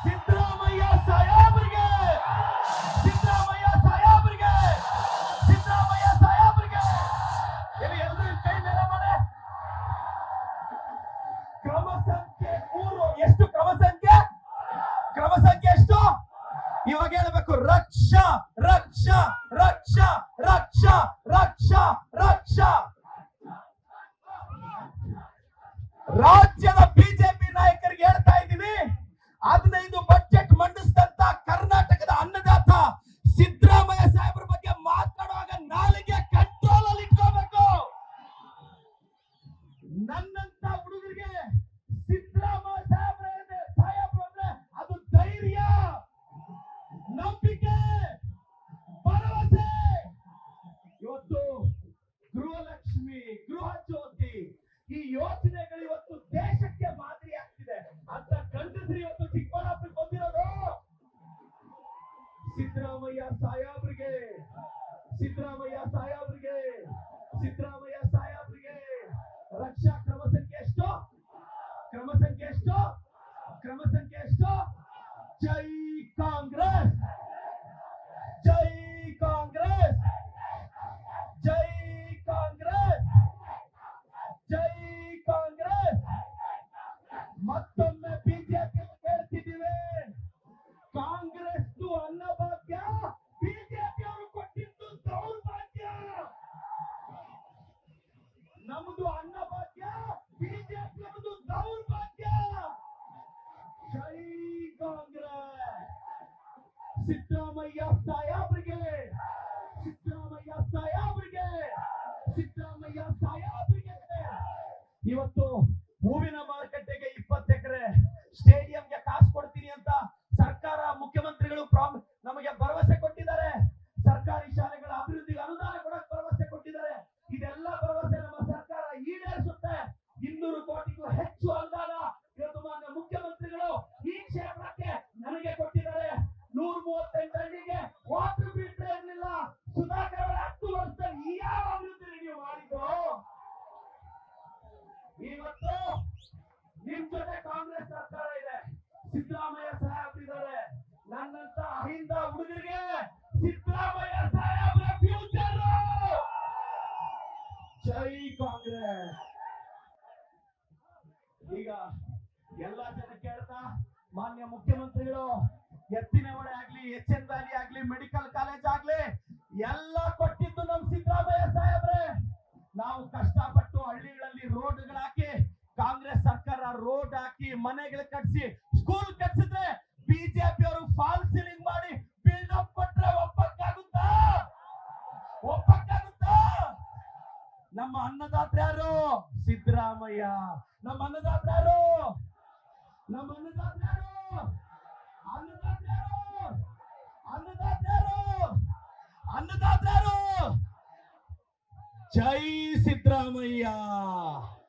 ಸಿದ್ದರಾಮಯ್ಯ ಸಾಹೇಬ್ರಿಗೆ, ಸಿದ್ದರಾಮಯ್ಯ ಸಾಹೇಬ್ರಿಗೆ, ಸಿದ್ದರಾಮಯ್ಯ ಸಾಹೇಬ್ರಿಗೆ. ಇಲ್ಲಿ ಎಲ್ಲರೂ ಕೈ ಮೇಲೆ ಮಾಡಿ. ಕ್ರಮ ಸಂಖ್ಯೆ 3 ಎಷ್ಟು? ಕ್ರಮ ಸಂಖ್ಯೆ ಎಷ್ಟು? ಇವಾಗ ಹೇಳ್ಬೇಕು. ರಕ್ಷಾ ರಕ್ಷಾ ರಕ್ಷಾ ರಕ್ಷಾ ರಕ್ಷಾ ರಕ್ಷಾ. ರಾಜ್ಯದ ಬಿಜೆಪಿ ನಾಯಕರಿಗೆ ಹೇಳ್ತಾ ಇದ್ದೀವಿ, 15 ಬಜೆಟ್ ಮಂಡಿಸಿದಂತ ಕರ್ನಾಟಕದ ಅನ್ನದಾತ ಸಿದ್ದರಾಮಯ್ಯ ಸಾಹೇಬ್ರ ಬಗ್ಗೆ ಮಾತನಾಡುವಾಗ ನಾಲಿಗೆ ಕಂಟ್ರೋಲ್ ಅಲ್ಲಿ ಇಟ್ಕೋಬೇಕು. ನನ್ನಂತ ಹುಡುಗರಿಗೆ ಸಿದ್ದರಾಮಯ್ಯ ಸಾಹೇಬ್ರ ಅಂದ್ರೆ ಅದು ಧೈರ್ಯ, ನಂಬಿಕೆ, ಭರವಸೆ. ಇವತ್ತು ಗೃಹಲಕ್ಷ್ಮಿ, ಗೃಹ ಜ್ಯೋತಿ ಈ ಯೋಜನೆಗಳು ಇವತ್ತು ದೇಶಕ್ಕೆ ಮಾದರಿ ಆಗ್ತಿದೆ ಅಂತ ಗಂಡಸರು ಇವತ್ತು ಚಿಕ್ಕಬಳ್ಳಾಪುರಕ್ಕೆ ಬಂದಿರೋದು. ಸಿದ್ದರಾಮಯ್ಯ ಸಾಹೇಬ್ರಿಗೆ, ಸಿದ್ದರಾಮಯ್ಯ ಸಾಹೇಬ್ರಿಗೆ, ಸಿದ್ದರಾಮಯ್ಯ ಸಾಹೇಬ್ರಿಗೆ. ರಕ್ಷಾ ಕ್ರಮ ಸಂಖ್ಯೆ ಎಷ್ಟು? ಕ್ರಮ ಸಂಖ್ಯೆ ಎಷ್ಟು? ಕ್ರಮ ಸಂಖ್ಯೆ ಎಷ್ಟು? ಜೈ ಕಾಂಗ್ರೆಸ್, ಜೈ ಕಾಂಗ್ರೆಸ್, ಜೈ ಕಾಂಗ್ರೆಸ್, ಜೈ ಕಾಂಗ್ರೆಸ್. ಮತ್ತೊಮ್ಮೆ ಬಿಜೆಪಿ ಹೇಳ್ತಿದ್ದೀವಿ, ಕಾಂಗ್ರೆಸ್ ಅನ್ನಭಾಗ್ಯ ಬಿಜೆಪಿ ಅವರು ಕೊಟ್ಟಿದ್ದು ದೌರ್ಭಾಗ್ಯ. ನಮ್ದು ಅನ್ನಭಾಗ್ಯ, ಬಿಜೆಪಿ ಅವರದು ದೌರ್ಭಾಗ್ಯ. ಜೈ ಕಾಂಗ್ರೆಸ್. ಸಿದ್ದರಾಮಯ್ಯ ಸಾಹೇಬ್ರಿಗೆ, ಸಿದ್ದರಾಮಯ್ಯ ಸಾಹೇಬ್ರಿಗೆ, ಸಿದ್ದರಾಮಯ್ಯ ಸಾಹೇಬ್ರಿಗೆ. ಇವತ್ತು ಹೂವಿನ ಮಾರುಕಟ್ಟೆಗೆ 20 ಎಕರೆ, ಸ್ಟೇಡಿಯಂಗೆ ಕಾಸು ಕೊಡ್ತೀನಿ ಅಂತ ಸರ್ಕಾರ, ಮುಖ್ಯಮಂತ್ರಿಗಳು ನಮಗೆ ಭರವಸೆ ಕೊಟ್ಟಿದ್ದಾರೆ. ಸರ್ಕಾರಿ ಶಾಲೆಗಳ ಅಭಿವೃದ್ಧಿಗೆ ಅನುದಾನ ಕೊಡಕ್ಕೆ ಭರವಸೆ ಕೊಟ್ಟಿದ್ದಾರೆ. ಇದೆಲ್ಲ ಭರವಸೆ ನಮ್ಮ ಸರ್ಕಾರ ಈಡೇರಿಸುತ್ತೆ. 200 ಕೋಟಿಗೂ ಹೆಚ್ಚು ಅನುದಾನ ಇವತ್ತು ಮಾನ್ಯ ಮುಖ್ಯಮಂತ್ರಿಗಳು ಈ ಕ್ಷೇತ್ರಕ್ಕೆ ನನಗೆ ಕೊಟ್ಟಿದ್ದಾರೆ. 138 ಹಳ್ಳಿಗೆ ವಾಟರ್ ಫಿಲ್ಟರ್ ಇರಲಿಲ್ಲ. ಸುಧಾಕರ್ ಅವರ 10 ವರ್ಷದಲ್ಲಿ ಯಾವ ಅಭಿವೃದ್ಧಿ ನೀವು ಮಾಡಿದ್ದು? ಇವತ್ತು ನಿಮ್ ಜೊತೆ ಕಾಂಗ್ರೆಸ್ ಸರ್ಕಾರ ಇದೆ, ಸಿದ್ದರಾಮಯ್ಯ ಸಾಹೇಬ್ರಿದ್ದಾರೆ. ನನ್ನಂತ ಅಹಿಂದ ಹುಡುಗರಿಗೆ ಸಿದ್ದರಾಮಯ್ಯ ಸಾಹೇಬ್ರ ಫ್ಯೂಚರ್. ಜೈ ಕಾಂಗ್ರೆಸ್. ಈಗ ಎಲ್ಲಾ ಜನ ಕೇಳ್ತಾ, ಮಾನ್ಯ ಮುಖ್ಯಮಂತ್ರಿಗಳು ಎತ್ತಿನ ಹೊಳೆ ಆಗ್ಲಿ, HN ವ್ಯಾಲಿ ಆಗ್ಲಿ, ಮೆಡಿಕಲ್ ಕಾಲೇಜ್ ಆಗ್ಲಿ ಎಲ್ಲ ಕೊಟ್ಟಿದ್ದು ನಮ್ ಸಿದ್ದರಾಮಯ್ಯ ಸಾಹೇಬ್ರೆ. ನಾವು ಕಷ್ಟಪಟ್ಟು ಹಳ್ಳಿಗಳಲ್ಲಿ ರೋಡ್ಗಳು ಹಾಕಿ, ಕಾಂಗ್ರೆಸ್ ಸರ್ಕಾರ ರೋಡ್ ಹಾಕಿ, ಮನೆಗಳು ಕಟ್ಸಿ, ಸ್ಕೂಲ್ ಕಟ್ಸಿದ್ರೆ ಬಿಜೆಪಿ ಅವರು ಫಾಲ್ ಸೀಲಿಂಗ್ ಮಾಡಿ ಬಿಲ್ಡಪ್ ಕೊಟ್ರೆ ಒಪ್ಪಕ್ಕಾಗುತ್ತಾ? ಒಪ್ಪಕ್ಕಾಗುತ್ತಾ? ನಮ್ಮ ಅನ್ನದಾತ್ರ ಯಾರು? ಸಿದ್ದರಾಮಯ್ಯ. ನಮ್ಮ ಅನ್ನದಾತ್ರ ಯಾರು? ನಮ್ಮ ಅನ್ನದಾತ್ರ ಯಾರು? ಅನ್ನದಾತ್ರ ಯಾರು? ಅನ್ನದಾತ್ರ ಯಾರು? ಅನ್ನದಾತ್ರ ಯಾರು? ಜೈ ಸಿದ್ದರಾಮಯ್ಯ.